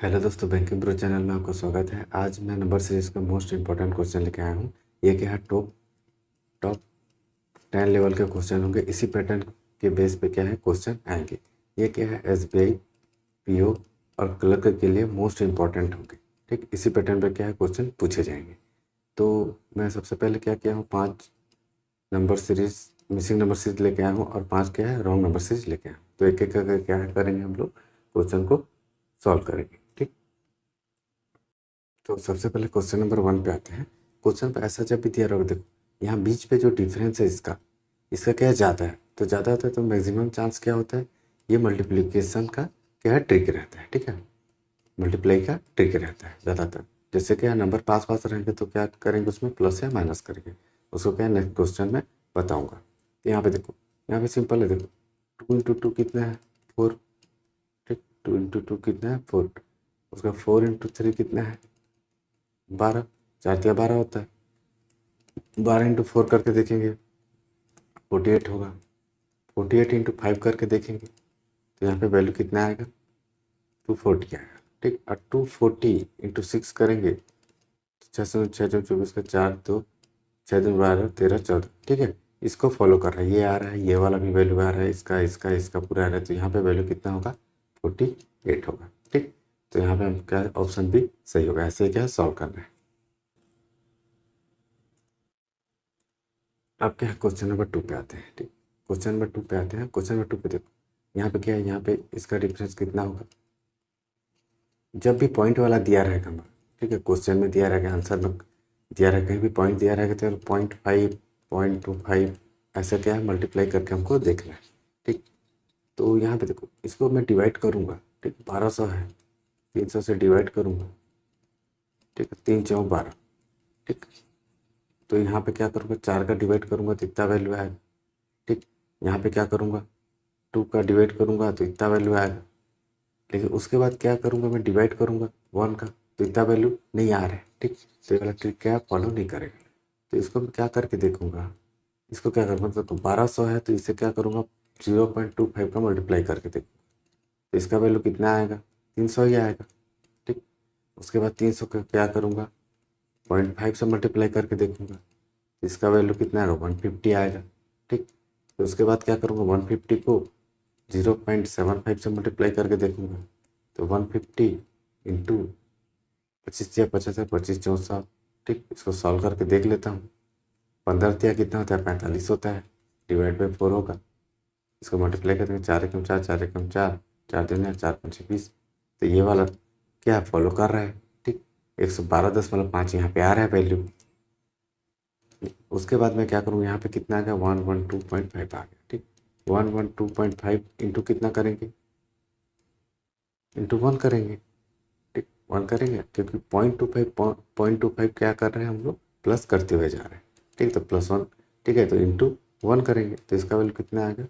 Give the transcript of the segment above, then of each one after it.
Hello दोस्तों, banking pro channel में आपका स्वागत है। आज मैं नंबर सीरीज का मोस्ट इंपॉर्टेंट क्वेश्चन लेके आया हूँ। ये क्या है, टॉप टॉप 10 लेवल के क्वेश्चन होंगे। इसी पैटर्न के बेस पे क्या है क्वेश्चन आएंगे। ये क्या है, एसबीआई, पीओ और क्लर्क के लिए मोस्ट इंपॉर्टेंट होंगे। ठीक, इसी पैटर्न पे क्या है क्वेश्चन पूछे जाएंगे। तो मैं सबसे पहले क्या किया हूँ, 5 number series, missing number series लेके आया हूँ और 5 क्या है रॉन्ग नंबर सीरीज लेके आया हूँ। तो एक एक करके क्या है करेंगे, हम लोग क्वेश्चन को सॉल्व करेंगे। ठीक, तो सबसे पहले क्वेश्चन नंबर 1 पे आते हैं। क्वेश्चन पे ऐसा जब भी दिया रहोगे, देखो यहाँ बीच पे जो डिफरेंस है इसका इसका क्या है, ज़्यादा है। तो ज़्यादा होता है तो मैक्सिमम चांस क्या होता है, ये मल्टीप्लिकेशन का क्या है ट्रिक रहता है। ठीक है, मल्टीप्लाई का ट्रिक रहता है ज़्यादातर। जैसे क्या नंबर पास पास रहेंगे तो क्या करेंगे, उसमें प्लस या माइनस करेंगे। उसको क्या है नेक्स्ट क्वेश्चन में बताऊँगा। तो यहाँ पे देखो, यहाँ पे सिंपल है। देखो 2 इंटू 2 कितना है, 4। ठीक, 2 इंटू 2 कितना है, 4। उसका 4 इंटू 3 कितना है, 12। 4 या 12 होता है। 12 इंटू 4 करके देखेंगे, 48 होगा। 48 इंटू 5 करके देखेंगे तो यहाँ पे वैल्यू कितना आएगा, 240 आएगा। ठीक, और 240 इंटू 6 करेंगे तो 6 6 24 का 4 2 6 2 12 13 14। ठीक है, इसको फॉलो कर रहा है, ये आ रहा है, ये वाला भी वैल्यू आ रहा है, इसका इसका इसका पूरा आ रहा है। तो यहाँ पे वैल्यू कितना होगा, 48 होगा। ठीक, तो यहाँ पे हम क्या ऑप्शन भी सही होगा। ऐसे क्या सॉल्व करना है। अब क्या है क्वेश्चन नंबर 2 पे आते हैं। ठीक, क्वेश्चन नंबर 2 पे आते हैं। क्वेश्चन नंबर 2 पे देखो, यहाँ पे क्या है, यहाँ पे इसका डिफरेंस कितना होगा। जब भी पॉइंट वाला दिया रहेगा हमारा, ठीक है, क्वेश्चन में दिया रहेगा, आंसर में दिया रहेगा, कहीं भी पॉइंट दिया रहेगा तो 0.5 0.25 ऐसा क्या है मल्टीप्लाई करके हमको देखना है। ठीक, तो यहाँ पे देखो, इसको मैं डिवाइड करूँगा। ठीक, 1200 है, 300 से डिवाइड करूँगा। ठीक है, 3 4 12। ठीक, तो यहाँ पे क्या करूँगा, 4 का डिवाइड करूँगा तो इतना वैल्यू आएगा। ठीक, यहाँ पे क्या करूँगा, 2 का डिवाइड करूँगा तो इतना वैल्यू आएगा। लेकिन उसके बाद क्या करूँगा, मैं डिवाइड करूँगा 1 का तो इतना वैल्यू नहीं आ रहा है। ठीक, तो ये वाला ट्रिक क्या फॉलो नहीं करेगा। तो इसको मैं क्या करके देखूँगा, इसको क्या करूँगा, तो 1200 है तो इससे क्या करूँगा, 0.25 का मल्टीप्लाई करके देखूँगा तो इसका वैल्यू कितना आएगा, 300 ही आएगा। ठीक, उसके बाद 300 का क्या करूँगा, 0.5 से मल्टीप्लाई करके देखूँगा तो इसका वैल्यू कितना आएगा, 150 आएगा। ठीक, तो उसके बाद क्या करूँगा, 150 को 0.75 से मल्टीप्लाई करके देखूँगा तो 150 इंटू 25 या 50 है, 25 × 4 ठीक, इसको सॉल्व करके देख लेता हूँ। 15 या कितना होता है, 45 होता है, डिवाइड बाई 4 होगा। इसको मल्टीप्लाई करते हैं, 4 एकम 4 4 एकम 4 4 दूनी 4 5 20। तो ये वाला क्या फॉलो कर रहा है। ठीक, 112.5 यहाँ पे आ रहा है वैल्यू। उसके बाद मैं क्या करूँ, यहाँ पे कितना आ गया, 112.5 आ गया। ठीक, 112.5 इंटू कितना करेंगे, इंटू 1 करेंगे। ठीक, 1 करेंगे क्योंकि 0.25 क्या कर रहे हैं हम लोग, प्लस करते हुए जा रहे हैं। ठीक, तो +1। ठीक है, तो इंटू 1 करेंगे तो इसका वैल्यू कितना आएगा,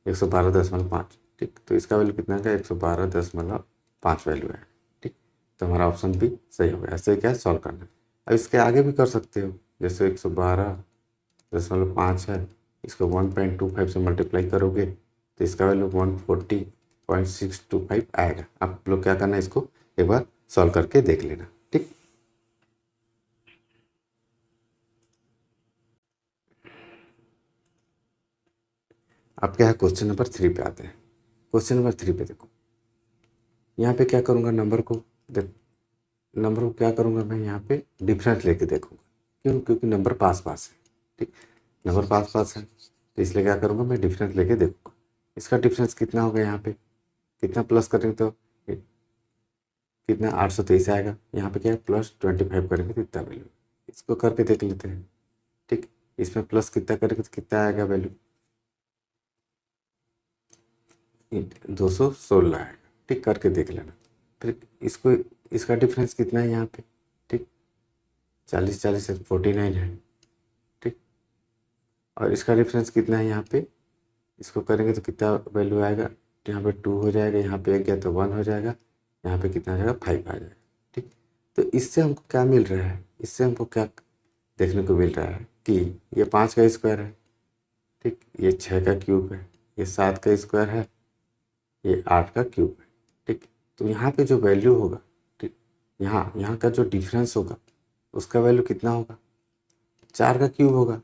112.5। ठीक, तो इसका वैल्यू कितना आएगा, 112.5 वैल्यू है। ठीक, तो हमारा ऑप्शन भी सही होगा। ऐसे क्या सॉल्व करना है। अब इसके आगे भी कर सकते हो, जैसे 112.5 है, इसको 1.25 से मल्टीप्लाई करोगे तो इसका वैल्यू 140.625 आएगा। आप लोग क्या करना है, इसको एक बार सॉल्व करके देख लेना। ठीक, अब क्या है क्वेश्चन नंबर 3 पे आते हैं। क्वेश्चन नंबर 3 पे देखो, यहाँ पे क्या करूँगा, नंबर को देख, नंबर को क्या करूँगा मैं, यहाँ पे डिफरेंस लेके देखूँगा। क्यों, क्योंकि नंबर पास पास है। ठीक, नंबर पास पास है तो इसलिए क्या करूँगा, मैं डिफरेंस लेके देखूँगा। इसका डिफरेंस कितना होगा, यहाँ पे कितना प्लस करेंगे तो कितना 823 आएगा। यहाँ पे क्या है, +25 करेंगे तो इतना वैल्यू। इसको करके देख लेते हैं। ठीक, इसमें प्लस कितना करेंगे तो कितना आएगा वैल्यू, 216 आएगा। ठीक, करके देख लेना। फिर इसको, इसका डिफरेंस कितना है यहाँ पे, ठीक, 40 40 से 49 है। ठीक, और इसका डिफरेंस कितना है यहाँ पे, इसको करेंगे तो कितना वैल्यू आएगा, तो यहाँ पे 2 हो जाएगा, यहाँ पे 1 गया तो 1 हो जाएगा, यहाँ पे कितना आ जाएगा, 5 आ जाएगा। ठीक, तो इससे हमको क्या मिल रहा है, इससे हमको क्या देखने को मिल रहा है कि ये 5 का स्क्वायर है। ठीक, ये 6 का क्यूब है, ये 7 का स्क्वायर है, ये 8 का क्यूब है। ठीक, तो यहाँ पे जो वैल्यू होगा, ठीक, यहाँ का जो डिफरेंस होगा उसका वैल्यू कितना होगा, 4 का क्यूब होगा।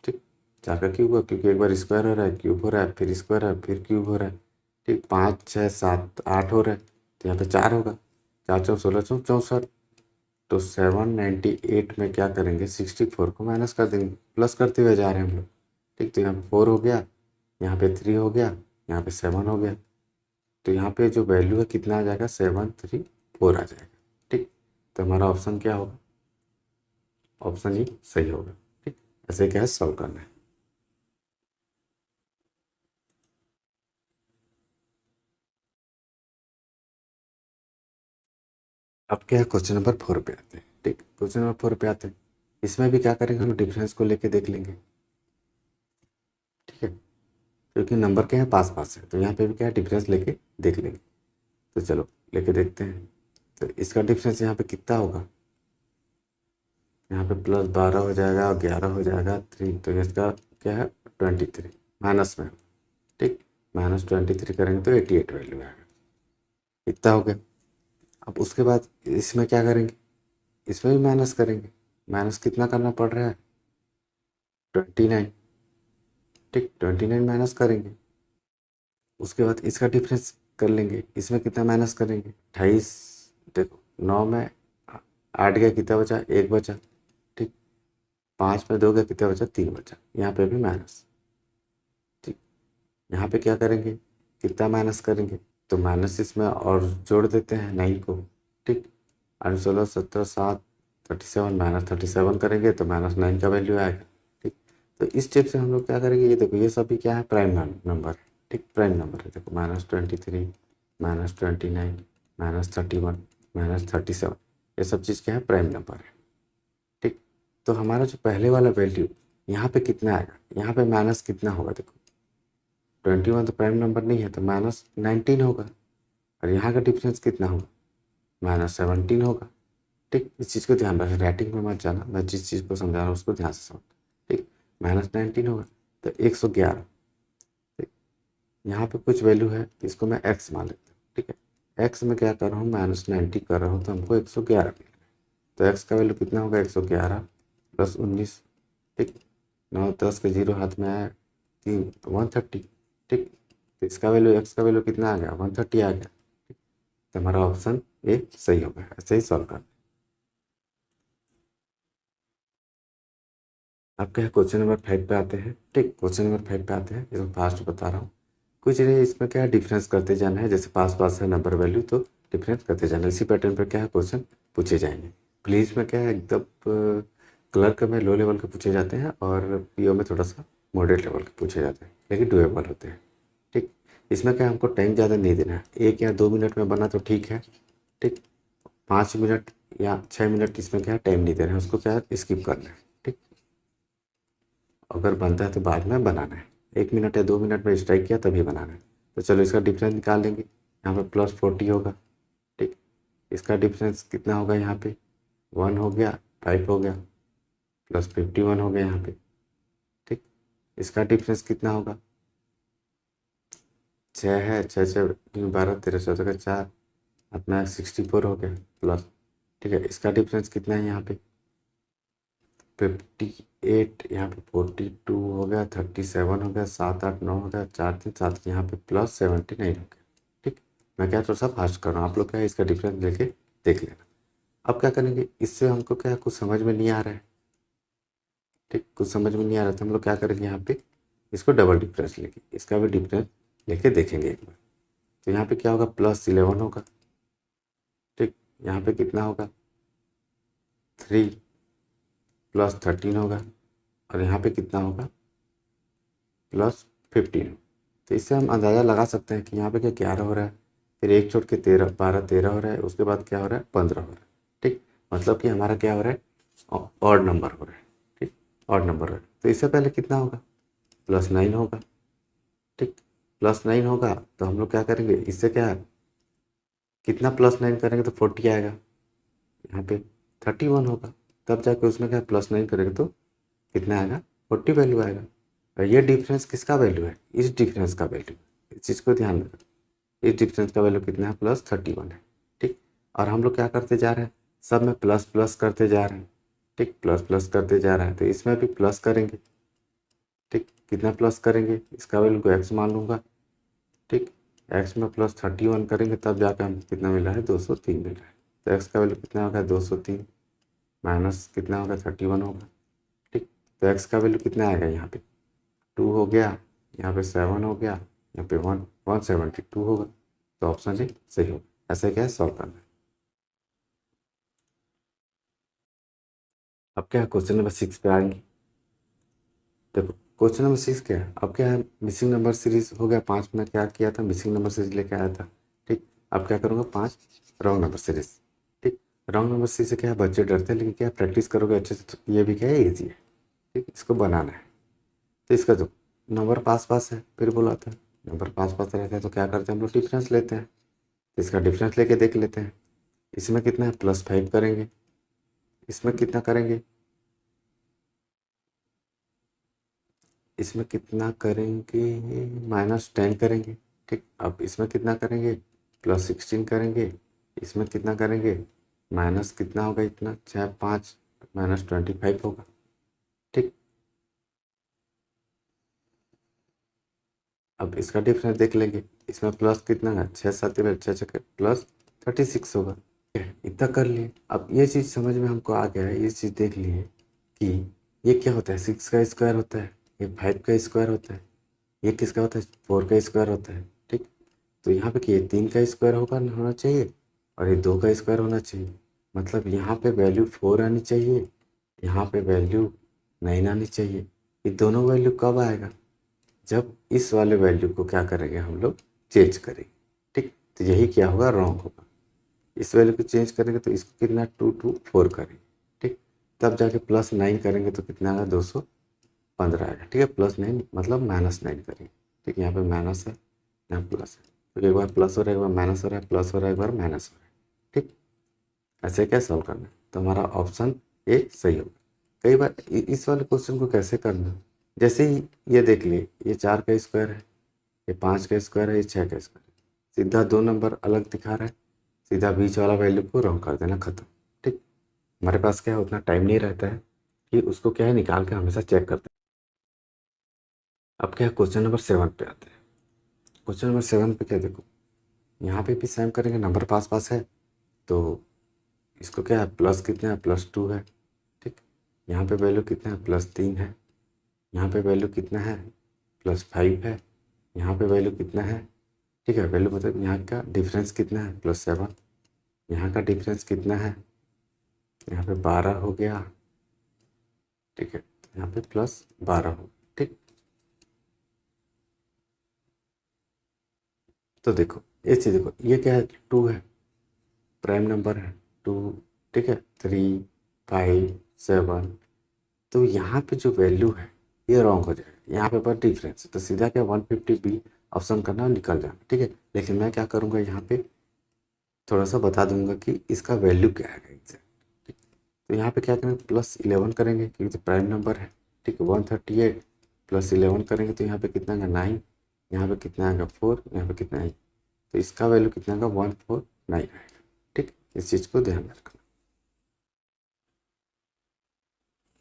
ठीक, 4 का क्यूब होगा क्योंकि एक बार स्क्वायर हो रहा है, क्यूब हो रहा है, फिर स्क्वायर है, फिर क्यूब हो रहा है। ठीक, 5 6 7 8 हो रहा है, तो यहाँ पे 4 होगा। 4 चौक 16 चौक 64। तो 798 में क्या करेंगे, 64 को माइनस कर देंगे, प्लस करते हुए जा रहे हैं हम लोग। ठीक, तो यहाँ पे 4 हो गया, यहाँ पे 3 हो गया, यहाँ पे 7 हो गया। तो यहाँ पे जो वैल्यू है कितना आ जाएगा, 734 आ जाएगा। ठीक, तो हमारा ऑप्शन क्या होगा, ऑप्शन ही सही होगा। ठीक, ऐसे क्या है सॉल्व करना है। अब क्या है, क्वेश्चन नंबर 4 पे आते हैं। ठीक, क्वेश्चन नंबर 4 पे आते हैं। इसमें भी क्या करेंगे, हम डिफरेंस को लेके देख लेंगे। ठीक है, क्योंकि नंबर क्या है पास पास है, तो यहाँ पे भी क्या है डिफरेंस लेके देख लेंगे। तो चलो लेके देखते हैं। तो इसका डिफरेंस यहाँ पे कितना होगा, यहाँ पे +12 हो जाएगा और 11 हो जाएगा 3, तो इसका क्या है 23 माइनस में। ठीक, -23 करेंगे तो 88 वैल्यू आएगा। इतना हो गया। अब उसके बाद इसमें क्या करेंगे, इसमें भी माइनस करेंगे। माइनस कितना करना पड़ रहा है, 29। ठीक, 29 माइनस करेंगे। उसके बाद इसका डिफरेंस कर लेंगे, इसमें कितना माइनस करेंगे, 28। देखो 9 में 8 गया, कितना बचा, 1 बचा। ठीक, 5 में 2 गया, कितना बचा, 3 बचा। यहाँ पे भी माइनस। ठीक, यहाँ पे क्या करेंगे, कितना माइनस करेंगे, तो माइनस इसमें और जोड़ देते हैं 9 को। ठीक, 8 16 17 7 37 -37 करेंगे तो -9 का वैल्यू आएगा। ठीक, तो इस स्टेप से हम लोग क्या करेंगे, ये देखो ये सभी क्या है प्राइम नंबर है। ठीक, प्राइम नंबर है। देखो -23 -29 -31 -37, ये सब चीज़ क्या है प्राइम नंबर है। ठीक, तो हमारा जो पहले वाला वैल्यू यहाँ पे कितना आएगा, यहाँ पे माइनस कितना होगा, देखो 21 तो प्राइम नंबर नहीं है, तो -19 होगा। और यहाँ का डिफरेंस कितना होगा, -17 होगा। ठीक, इस चीज़ को ध्यान रखें, राइटिंग में मत जाना, मैं जिस चीज़ को समझा रहा हूँ उसको ध्यान से समझ। ठीक, -19 होगा तो 111। ठीक, यहाँ पे कुछ वैल्यू है, इसको मैं एक्स मान लेता हूँ। ठीक है, एक्स में क्या कर रहा हूँ, -90 कर रहा हूँ, तो हमको 111 मिल रहा है। तो एक्स का वैल्यू कितना होगा, 111 + 19। ठीक, 9 10 के 0 हाथ में आया, 3 130। ठीक, तो इसका वैल्यू, एक्स का वैल्यू कितना आ गया, 130 आ गया। तो हमारा ऑप्शन ए सही होगा। ऐसे ही सॉल्व करना। अब क्या है, क्वेश्चन नंबर 5 पे आते हैं। ठीक, क्वेश्चन नंबर 5 पे आते हैं, इसको फास्ट बता रहा हूँ। कुछ नहीं, इसमें क्या है डिफरेंस करते जाना है, जैसे पास पास है नंबर वैल्यू तो डिफरेंस करते जाना है। इसी पैटर्न पर क्या है क्वेश्चन पूछे जाएंगे। प्लीज में क्या है एकदम क्लर्क में लो लेवल के पूछे जाते हैं, और पीओ में थोड़ा सा मॉडरेट लेवल के पूछे जाते हैं, लेकिन डुएबल होते हैं। ठीक, इसमें क्या है, हमको टाइम ज़्यादा नहीं देना है, 1 या 2 मिनट में बना तो ठीक है। ठीक, 5 मिनट या 6 मिनट इसमें क्या है टाइम नहीं देना है, उसको क्या है स्किप करना है। ठीक, अगर बनता है तो बाद में बनाना है, 1 मिनट या 2 मिनट में स्ट्राइक किया तभी बनाना है। तो चलो इसका डिफरेंस निकाल लेंगे। यहाँ पे +40 होगा। ठीक, इसका डिफरेंस कितना होगा, यहाँ पे 1 हो गया, 5 हो गया, +51 हो गया यहाँ पे। ठीक, इसका डिफरेंस कितना होगा, 6 है, 6 6 12 13 14 का 4, अपना 64 हो गया प्लस। ठीक है, इसका डिफरेंस कितना है, यहाँ पे 58, यहाँ पे 42 हो गया, 37 हो गया, 7 8 9 हो गया, 4 3 7, यहाँ पे +79 हो गया। ठीक, मैं क्या थोड़ा सा फास्ट कर रहा हूँ, आप लोग क्या है इसका डिफरेंस लेके देख लेना। अब क्या करेंगे, इससे हमको क्या कुछ समझ में नहीं आ रहा है। ठीक, कुछ समझ में नहीं आ रहा था, हम लोग क्या करेंगे, यहाँ पे इसको डबल डिफरेंस लेके, इसका भी डिफरेंस लेके देखेंगे एक बार। तो यहाँ पे क्या होगा, +11 होगा। ठीक, यहाँ पे कितना होगा, 3 +13 होगा, और यहाँ पे कितना होगा, +15। तो इससे हम अंदाज़ा लगा सकते हैं कि यहाँ पे क्या 11 हो रहा है, फिर एक छोड़ के 13 12 13 हो रहा है, उसके बाद क्या हो रहा है 15 हो रहा है। ठीक, मतलब कि हमारा क्या हो रहा है, ऑड नंबर हो रहा है। ठीक, ऑड नंबर हो रहा है, तो इससे पहले कितना होगा, +9 होगा। ठीक, +9 होगा तो हम लोग क्या करेंगे, इससे क्या है कितना +9 करेंगे तो 40 आएगा, यहाँ पे 31 होगा, तब जाके उसमें क्या +9 करेंगे तो कितना आएगा, 40 वैल्यू आएगा। और ये डिफरेंस किसका वैल्यू है, इस डिफरेंस का वैल्यू, इस चीज़ को ध्यान रखना। इस डिफरेंस का वैल्यू कितना है, +31 है। ठीक, और हम लोग क्या करते जा रहे हैं, सब में प्लस प्लस करते जा रहे हैं। ठीक, प्लस प्लस करते जा रहे हैं, तो इसमें भी प्लस करेंगे। ठीक, कितना प्लस करेंगे, इसका वैल्यू को x मान लूँगा। ठीक, x में +31 करेंगे तब जाकर हम कितना मिल रहा है, 203 मिल रहा है। तो x का वैल्यू कितना होगा, 203 माइनस कितना होगा, 31 होगा। ठीक, तो x का वैल्यू कितना आएगा, यहाँ पे 2 हो गया, यहाँ पे 7 हो गया, यहाँ पे 172 होगा। तो ऑप्शन ए सही होगा। ऐसे क्या है, सॉल्व करना है। अब क्या है, क्वेश्चन नंबर 6 पे आएंगे। देखो क्वेश्चन नंबर 6 क्या है, अब क्या है, मिसिंग नंबर सीरीज हो गया। 5 में क्या किया था, मिसिंग नंबर सीरीज लेके आया था। ठीक, अब क्या करूँगा, 5 रॉन्ग नंबर सीरीज। ठीक, रॉन्ग नंबर सीरीज से क्या है, बच्चे डरते हैं, लेकिन क्या प्रैक्टिस करोगे अच्छे से तो ये भी क्या है, ईजी है। ठीक, इसको बनाना है। तो इसका जो नंबर पास पास है, फिर बोला था नंबर पास पास रहता है तो क्या करते हैं हम लोग, डिफरेंस लेते हैं। तो इसका डिफरेंस लेके देख लेते हैं। इसमें कितना है, +5 करेंगे। इसमें कितना करेंगे, इसमें कितना करेंगे, -10 करेंगे। ठीक, अब इसमें कितना करेंगे, +16 करेंगे। इसमें कितना करेंगे, माइनस कितना होगा, इतना 6 5 -25 होगा। ठीक, अब इसका डिफरेंस देख लेंगे। इसमें प्लस कितना है, 6 7 6 6 +36 होगा। इतना कर लिए। अब ये चीज़ समझ में हमको आ गया है, ये चीज़ देख लिए कि ये क्या होता है, 6 का स्क्वायर होता है, ये 5 का स्क्वायर होता है, ये किसका होता है, 4 का स्क्वायर होता है। ठीक, तो यहाँ पे कि ये 3 का स्क्वायर होना चाहिए और ये 2 का स्क्वायर होना चाहिए। मतलब यहाँ पे वैल्यू 4 आनी चाहिए, यहाँ पे वैल्यू 9 आनी चाहिए। ये दोनों वैल्यू कब आएगा, जब इस वाले वैल्यू को क्या करेंगे हम लोग, चेंज करेंगे। ठीक, तो यही क्या होगा, रॉन्ग होगा। इस वैल्यू को चेंज करेंगे तो इसको कितना 2 2 4 करेंगे। ठीक, तब जाके +9 करेंगे तो कितना आएगा, 215 आएगा। ठीक है, +9 मतलब -9 करेंगे। ठीक, यहाँ पे माइनस है, यहाँ प्लस है, तो एक बार प्लस हो रहा है, एक बार माइनस हो रहा है, प्लस हो रहा है, एक बार माइनस हो रहा है। ठीक, ऐसे क्या सॉल्व करना है, तो हमारा ऑप्शन ए सही होगा। कई बार इस वाले क्वेश्चन को कैसे करना, जैसे ही ये देख लिए, ये 4 का स्क्वायर है, ये 5 का स्क्वायर है, ये 6 का स्क्वायर है, सीधा 2 नंबर अलग दिखा रहा है, सीधा बीच वाला वैल्यू को रॉन्ग कर देना, खत्म। ठीक, हमारे पास क्या है, उतना टाइम नहीं रहता है कि उसको क्या है निकाल के हमेशा चेक करते हैं। अब क्या है, क्वेश्चन नंबर 7 पे आते हैं। क्वेश्चन नंबर 7 पे क्या, देखो यहाँ पे भी सेम करेंगे, नंबर पास पास है तो इसको क्या है, प्लस कितना है, +2 है। ठीक, यहाँ पे वैल्यू कितना है, +3 है। यहाँ पे वैल्यू कितना है, +5 है। यहाँ पे वैल्यू कितना है, ठीक है, वैल्यू मतलब यहाँ का डिफरेंस कितना है, +7। यहाँ का डिफरेंस कितना है, यहाँ पे 12 हो गया। ठीक है, तो यहाँ पे +12 हो। ठीक, तो देखो ये चीज़ देखो, ये क्या है, 2 है, प्राइम नंबर है 2। ठीक है, 3 5 7, तो यहाँ पे जो वैल्यू है ये रॉन्ग हो जाएगा। यहाँ पे पर डिफरेंस है तो सीधा क्या 150 बी ऑप्शन करना, निकल जाना। ठीक है, लेकिन मैं क्या करूँगा, यहाँ पे थोड़ा सा बता दूंगा कि इसका वैल्यू क्या है एग्जैक्ट। ठीक, तो यहाँ पे क्या करेंगे, +11 करेंगे क्योंकि तो प्राइम नंबर है। ठीक है, 138 +11 करेंगे तो यहाँ पे कितना आएगा, 9। यहाँ पे कितना आएगा, 4। यहाँ पे कितना आएगा, तो इसका वैल्यू कितना आएगा, 149 आएगा। ठीक, इस चीज़ को ध्यान में रखना।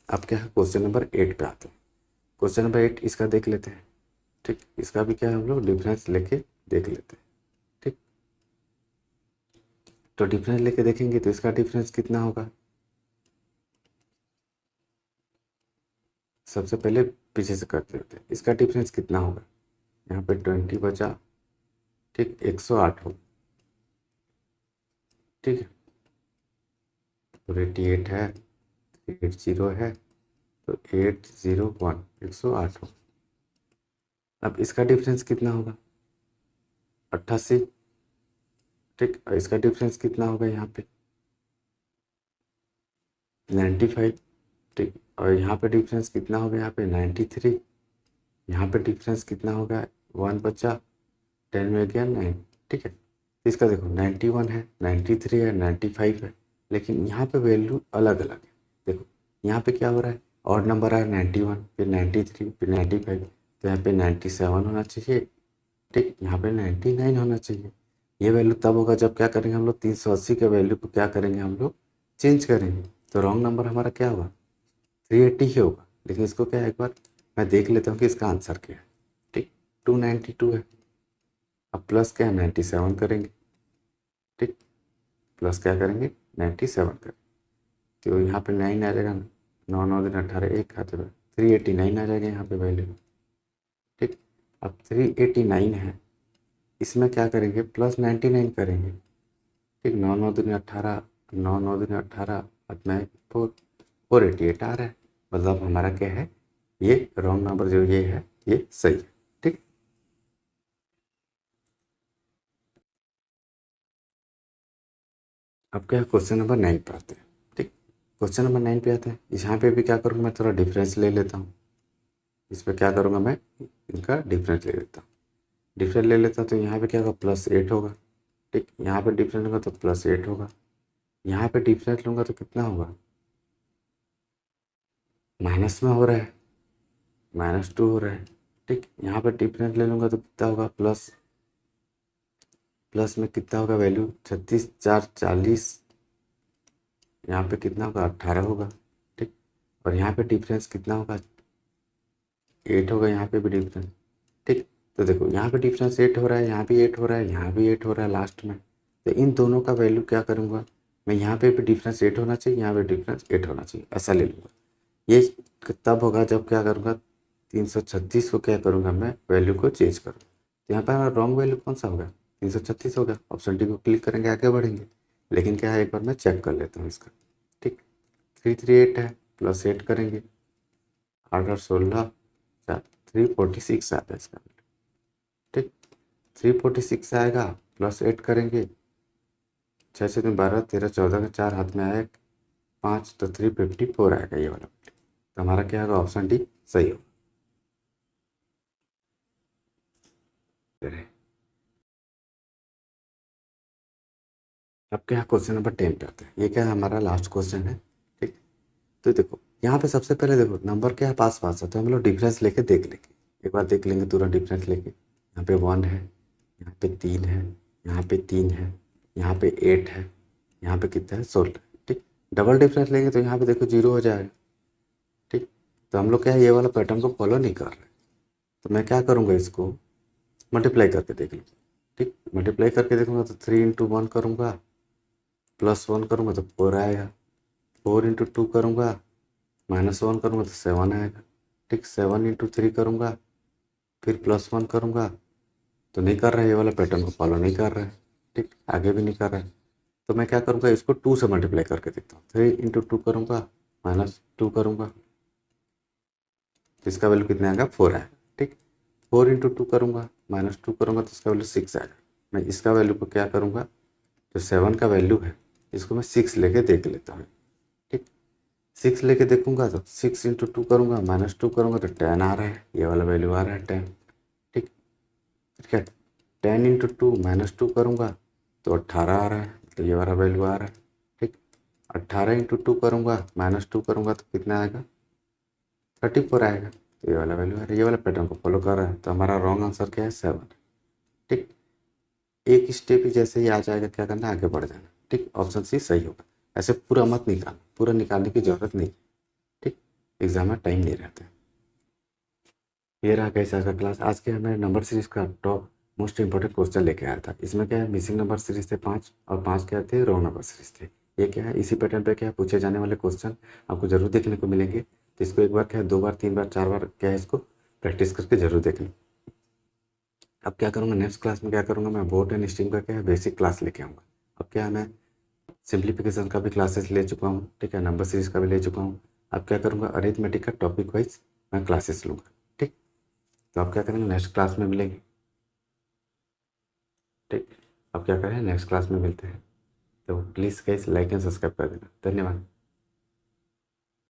अब क्या है, क्वेश्चन नंबर 8 पे आते हैं। क्वेश्चन नंबर 8 इसका देख लेते हैं। ठीक, इसका भी क्या है, हम लोग डिफरेंस लेके देख लेते हैं। ठीक, तो डिफरेंस लेके देखेंगे तो इसका डिफरेंस कितना होगा, सबसे पहले पीछे से करते होते हैं। इसका डिफरेंस कितना होगा, यहाँ पे 20 बचा। ठीक, 108 हो। ठीक है, तो 88 है, 80 है, तो 801 108 हो। अब इसका डिफरेंस कितना होगा, 88। ठीक, और इसका डिफरेंस कितना होगा, यहाँ पे 95। ठीक, और यहाँ पे डिफरेंस कितना होगा, यहाँ पे 93। यहाँ पे डिफरेंस कितना होगा, 1 बचा, 10 में गया 9। ठीक है, इसका देखो 91 है, 93 है, 95 है, लेकिन यहाँ पे वैल्यू अलग अलग है। देखो यहाँ पे क्या हो रहा है, और नंबर है 91, फिर 93, फिर 95, तो यहाँ पे 97 होना चाहिए, ठीक, यहाँ पे 99 होना चाहिए। ये वैल्यू तब होगा जब क्या करेंगे हम लोग 380 के वैल्यू को क्या करेंगे हम लोग चेंज करेंगे। तो रॉन्ग नंबर हमारा क्या होगा 380 ही होगा। लेकिन इसको क्या है एक बार मैं देख लेता हूँ कि इसका आंसर क्या है। ठीक, 292 है। अब प्लस क्या है 97 करेंगे। ठीक, प्लस क्या करेंगे 97 करेंगे। तो यहाँ पे 9 आ जाएगा, 9 9 दिन 18 एक खाते में 389 आ जाएगा यहाँ पे वैल्यू। ठीक, अब 389 है, इसमें क्या करेंगे प्लस 99 करेंगे। ठीक, 9 9 दिन 18, 9 9 दिन 18 हाथ में 488 आ रहा है। मतलब हमारा क्या है ये रॉन्ग नंबर जो ये है ये सही है। ठीक, अब क्या क्वेश्चन नंबर 9 पे आते हैं। ठीक, क्वेश्चन नंबर 9 पे आते हैं। यहाँ पे भी क्या करूँगा मैं थोड़ा डिफरेंस ले लेता हूँ। इस पर क्या करूँगा मैं इनका डिफरेंस ले लेता हूँ। डिफरेंस ले लेता हूँ तो यहाँ पे क्या होगा +8 होगा। ठीक, यहाँ पे डिफरेंस होगा तो +8 होगा। यहाँ पे डिफरेंस लूँगा तो कितना होगा माइनस में हो रहा है, -2 हो रहा है। ठीक, यहाँ पे डिफरेंस ले लूँगा तो कितना होगा प्लस में कितना होगा वैल्यू 36 4 40, यहाँ पे कितना होगा 18 होगा। ठीक, और यहाँ पे डिफरेंस कितना होगा 8 होगा यहाँ पे भी डिफरेंस। ठीक, तो देखो यहाँ पे डिफरेंस 8 हो रहा है, यहाँ भी 8 हो रहा है, यहाँ भी 8 हो रहा है लास्ट में। तो इन दोनों का वैल्यू क्या करूँगा मैं, यहाँ पे भी डिफरेंस 8 होना चाहिए, यहाँ पे डिफरेंस 8 होना चाहिए, ऐसा ले लूँगा। ये तब होगा जब क्या करूँगा 336 को क्या करूँगा मैं वैल्यू को चेंज करूँगा। तो यहाँ पर रॉन्ग वैल्यू कौन सा होगा 336 होगा। ऑप्शन डी को क्लिक करेंगे आगे बढ़ेंगे। लेकिन क्या है एक बार मैं चेक कर लेता हूँ इसका। ठीक, 338 है, +8 करेंगे 8 और 16 346 आता है इसका। ठीक, 346 आएगा, +8 करेंगे 6 से 3 12 13 14 का 4 हाथ में आया 5 तो 354 आएगा ये वाला। तो हमारा क्या होगा ऑप्शन डी सही होगा। अब क्या क्वेश्चन नंबर 10 पे आते हैं। ये क्या है हमारा लास्ट क्वेश्चन है। ठीक, तो देखो यहाँ पे सबसे पहले देखो नंबर क्या है पास पास है, तो हम लोग डिफरेंस लेके देख लेंगे। एक बार देख लेंगे तुरंत डिफरेंस लेके। यहाँ पे 1 है, यहाँ पे 3 है, यहाँ पे 3 है, यहाँ पे 8 है, यहाँ पे कितना है 16। ठीक, डबल डिफरेंस लेंगे तो यहाँ पे देखो 0 हो जाएगा। ठीक, तो हम लोग क्या है ये वाला पैटर्न को फॉलो नहीं कर रहे। तो मैं क्या करूँगा इसको मल्टीप्लाई करके देख लूँगा। ठीक, मल्टीप्लाई करके देखूँगा तो 3 × 1 करूँगा, +1 करूँगा तो 4 आएगा, 4 × 2 करूँगा, -1 करूँगा तो 7 आएगा। ठीक, 7 × 3 करूँगा, फिर +1 करूँगा तो नहीं कर रहा है, ये वाला पैटर्न को फॉलो नहीं कर रहा है। ठीक, आगे भी नहीं कर रहा है। तो मैं क्या करूँगा इसको 2 से मल्टीप्लाई करके देखता हूँ। 3 × 2 करूँगा, -2 करूँगा तो इसका वैल्यू कितना आएगा 4 आएगा। ठीक, 4 × 2 करूँगा, -2 करूँगा तो इसका वैल्यू 6 आएगा। मैं इसका वैल्यू को क्या करूँगा जो 7 का वैल्यू है इसको मैं 6 लेके देख लेता हूँ। ठीक, 6 लेके देखूंगा तो 6 × 2 करूँगा, -2 करूँगा तो 10 आ रहा है, ये वाला वैल्यू आ रहा है 10। ठीक, फिर क्या 10 × 2 -2 करूँगा तो 18 आ रहा है, तो ये वाला वैल्यू आ रहा है। ठीक, 18 × 2 करूँगा, -2 करूँगा तो कितना आएगा 34 आएगा, तो ये वाला वैल्यू आ रहा है। ये वाला पैटर्न को फॉलो कर रहा है, तो हमारा रॉन्ग आंसर क्या है 7। ठीक, एक स्टेप ही जैसे ही आ जाएगा क्या करना आगे बढ़ जाना। ठीक, ऑप्शन सी सही होगा। ऐसे पूरा मत निकालना, पूरा निकालने की ज़रूरत नहीं। ठीक, एग्जाम में टाइम नहीं रहता है। ये रहा कैसे आज का क्लास। आज के हमें नंबर सीरीज का टॉप मोस्ट इंपॉर्टेंट क्वेश्चन लेके आया था। इसमें क्या है मिसिंग नंबर सीरीज थे 5 और 5 क्या थे रॉन्ग नंबर सीरीज थे। ये क्या है इसी पैटर्न पे क्या है पूछे जाने वाले क्वेश्चन आपको जरूर देखने को मिलेंगे। तो इसको एक बार क्या है 2 बार 3 बार 4 बार क्या है इसको प्रैक्टिस करके जरूर देख लें। अब क्या करूँगा नेक्स्ट क्लास में क्या करूँगा मैं बोर्ड एंड स्ट्रीम का क्या है बेसिक क्लास लेके आऊँगा। अब क्या है मैं सिंप्लीफिकेशन का भी क्लासेस ले चुका हूँ। ठीक है, नंबर सीरीज का भी ले चुका हूँ। अब क्या करूँगा अरिथमेटिक का टॉपिक वाइज मैं क्लासेस लूँगा। ठीक, तो आप क्या करेंगे नेक्स्ट क्लास में मिलेंगे। ठीक, अब क्या करें नेक्स्ट क्लास में मिलते हैं। तो please guys like and subscribe कर देना। धन्यवाद।